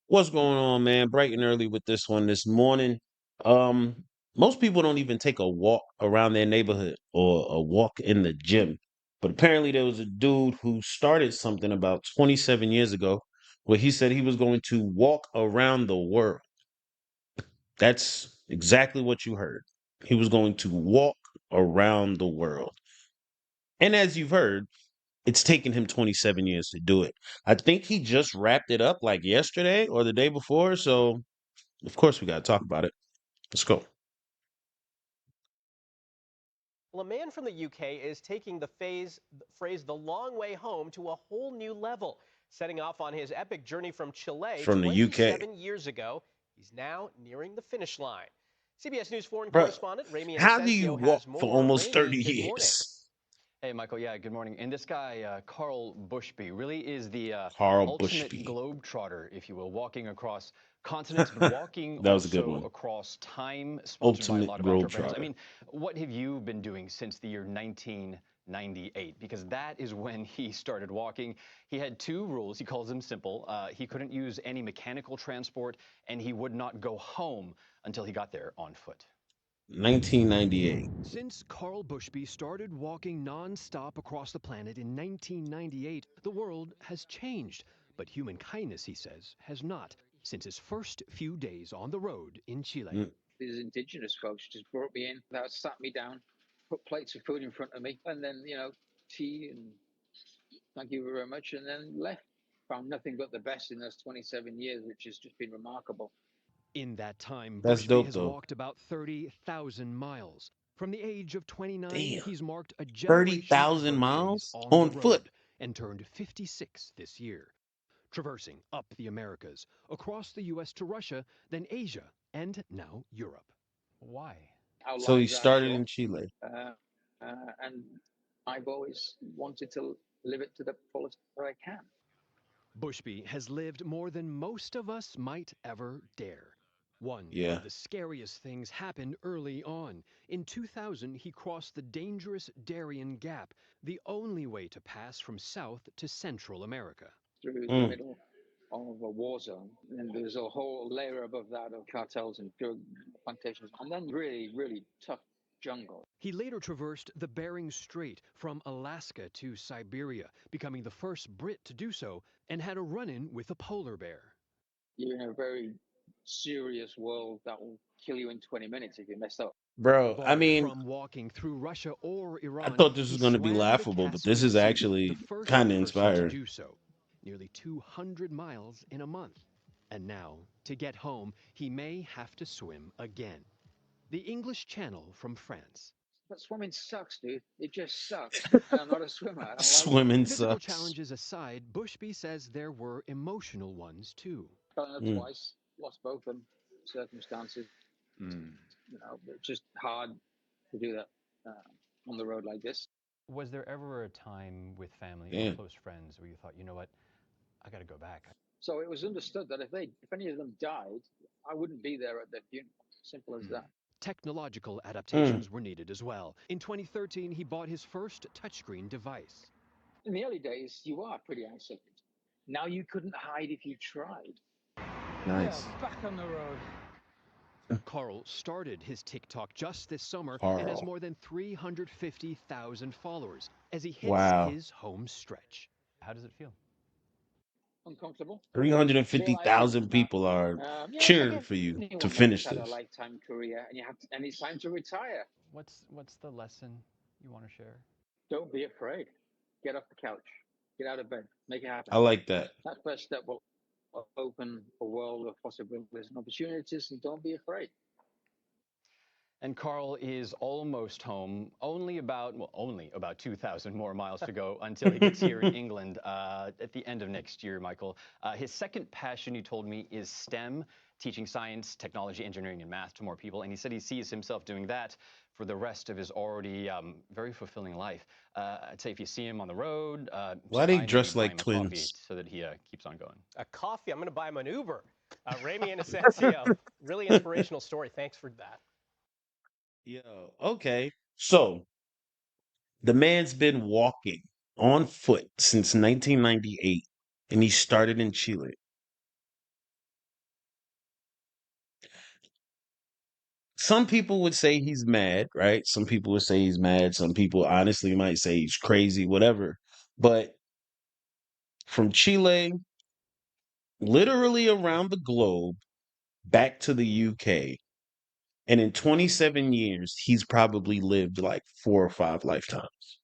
What's going on, man? Bright and early with this one this morning. Um, Most people don't even take a walk around their neighborhood or a walk in the gym. But apparently there was a dude who started something about 27 years ago where he said he was going to walk around the world. That's exactly what you heard. He was going to walk around the world. And as you've heard, it's taken him 27 years to do it. I think he just wrapped it up like yesterday or the day before. So, of course, we got to talk about it. Let's go. Well, a man from the UK is taking the phrase the long way home to a whole new level. Setting off on his epic journey from Chile From the UK. 27 years ago, he's now nearing the finish line. CBS News foreign Bro, correspondent Ramy how do you Inocencio walk has for more. almost Ramy, 30 good morning. years? Hey, Michael. Yeah, good morning. And this guy, Carl Bushby, really is the Carl ultimate Bushby. globetrotter, if you will, walking across continents, but walking That was a good also one. across time, sponsored by a Ultimate lot of actor brands. I Globetrotter. mean, what have you been doing since the year 1998? Because that is when he started walking. He had two rules. He calls them simple. He couldn't use any mechanical transport, and he would not go home until he got there on foot. 1998. Since Carl Bushby started walking non-stop across the planet in 1998, the world has changed. But human kindness, he says, has not, since his first few days on the road in Chile. Mm. These indigenous folks just brought me in, sat me down, put plates of food in front of me, and then, tea and thank you very much, and then left. Found nothing but the best in those 27 years, which has just been remarkable. In that time, That's Bushby dope, has though. walked about 30,000 miles. From the age of 29, Damn. he's marked a generation of 30,000 birthdays miles on the on foot. road and turned 56 this year. Traversing up the Americas, across the U.S. to Russia, then Asia, and now Europe. Why? Our So he lives are started short, in Chile. and I've always wanted to live it to the fullest that I can. Bushby has lived more than most of us might ever dare. One Yeah. of the scariest things happened early on. In 2000, he crossed the dangerous Darien Gap, the only way to pass from South to Central America. Through the Mm. middle of a war zone, and there's a whole layer above that of cartels and drug plantations, and then really, really tough jungle. He later traversed the Bering Strait from Alaska to Siberia, becoming the first Brit to do so, and had a run-in with a polar bear. You're in a very serious world that will kill you in 20 minutes if you mess up. Bro, I Barred mean, from walking through Russia or I Iran, thought this he was going to be swam the laughable, but this Caspian is Sea, the actually first kind of person to inspiring. do so. Nearly 200 miles in a month. And now, to get home, he may have to swim again. The English Channel from France. But swimming sucks, dude. It just sucks. And I'm not a swimmer. I don't like it. Swimming Physical sucks. challenges aside, Bushby says there were emotional ones too. Done it Mm. twice, lost both of them. Circumstances, it's just hard to do that on the road like this. Was there ever a time with family or Damn. close friends where you thought, you know what, I got to go back? So it was understood that if any of them died, I wouldn't be there at their funeral. Simple as that. Technological adaptations were needed as well. In 2013, he bought his first touchscreen device. In the early days, you are pretty isolated. Now you couldn't hide if you tried. Nice. Yeah, back on the road. Carl started his TikTok just this summer Carl. and has more than 350,000 followers as he hits Wow. his home stretch. How does it feel? Uncomfortable. 350,000 people are cheering for you to finish had a this. lifetime career, and it's time to retire. What's the lesson you want to share? Don't be afraid. Get off the couch. Get out of bed. Make it happen. I like that. That first step will open a world of possibilities and opportunities, and don't be afraid. And Carl is almost home. Only about 2,000 more miles to go until he gets here in England at the end of next year, Michael. His second passion, he told me, is STEM, teaching science, technology, engineering, and math to more people. And he said he sees himself doing that for the rest of his already very fulfilling life. I'd say if you see him on the road, Why they dress like buy him a coffee twins? so that he keeps on going. A coffee, I'm going to buy him an Uber. Ramy Inocencio, really inspirational story. Thanks for that. Yo, okay. So The man's been walking on foot since 1998, and he started in Chile. Some people would say he's mad, right? Some people would say he's mad. Some people honestly might say he's crazy, whatever. But from Chile, literally around the globe, back to the UK, and in 27 years, he's probably lived like 4 or 5 lifetimes.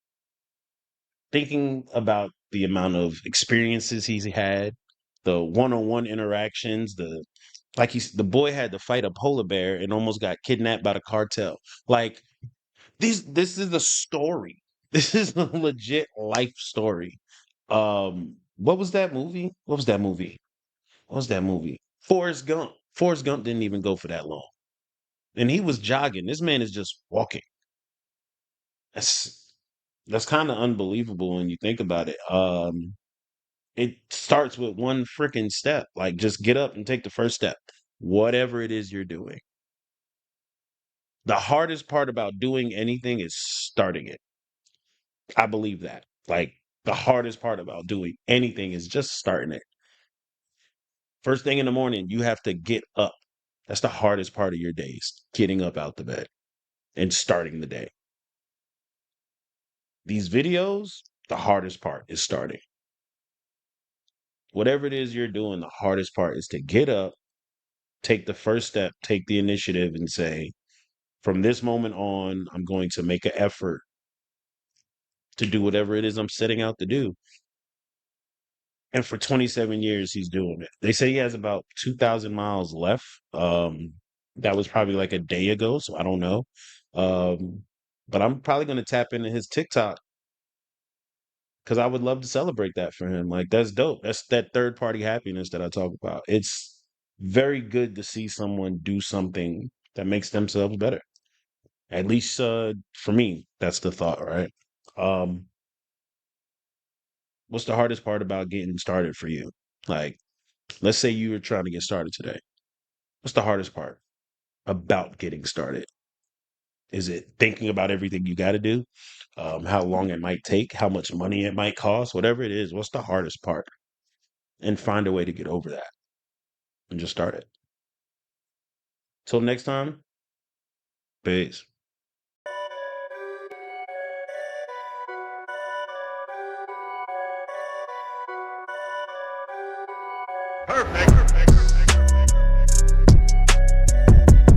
Thinking about the amount of experiences he's had, the one-on-one interactions, the boy had to fight a polar bear and almost got kidnapped by the cartel. Like this is a story. This is a legit life story. What was that movie? What was that movie? What was that movie? Forrest Gump. Forrest Gump didn't even go for that long. And he was jogging. This man is just walking. That's that's kind of unbelievable when you think about it. It starts with one freaking step. Like just get up and take the first step. Whatever it is you're doing. The hardest part about doing anything is starting it. I believe that. Like the hardest part about doing anything is just starting it. First thing in the morning, you have to get up. That's the hardest part of your days, getting up out the bed and starting the day. These videos, the hardest part is starting. Whatever it is you're doing, the hardest part is to get up, take the first step, take the initiative, and say, from this moment on, I'm going to make an effort to do whatever it is I'm setting out to do. And for 27 years, he's doing it. They say he has about 2,000 miles left. That was probably like a day ago, so I don't know. Um, but I'm probably going to tap into his TikTok because I would love to celebrate that for him. Like, that's dope. That's that third party happiness that I talk about. It's very good to see someone do something that makes themselves better. At least for me, that's the thought, right? Um, what's the hardest part about getting started for you? Like, let's say you were trying to get started today. What's the hardest part about getting started? Is it thinking about everything you got to do? How long it might take? How much money it might cost? Whatever it is, what's the hardest part? And find a way to get over that and just start it. Till next time, peace. Perfect.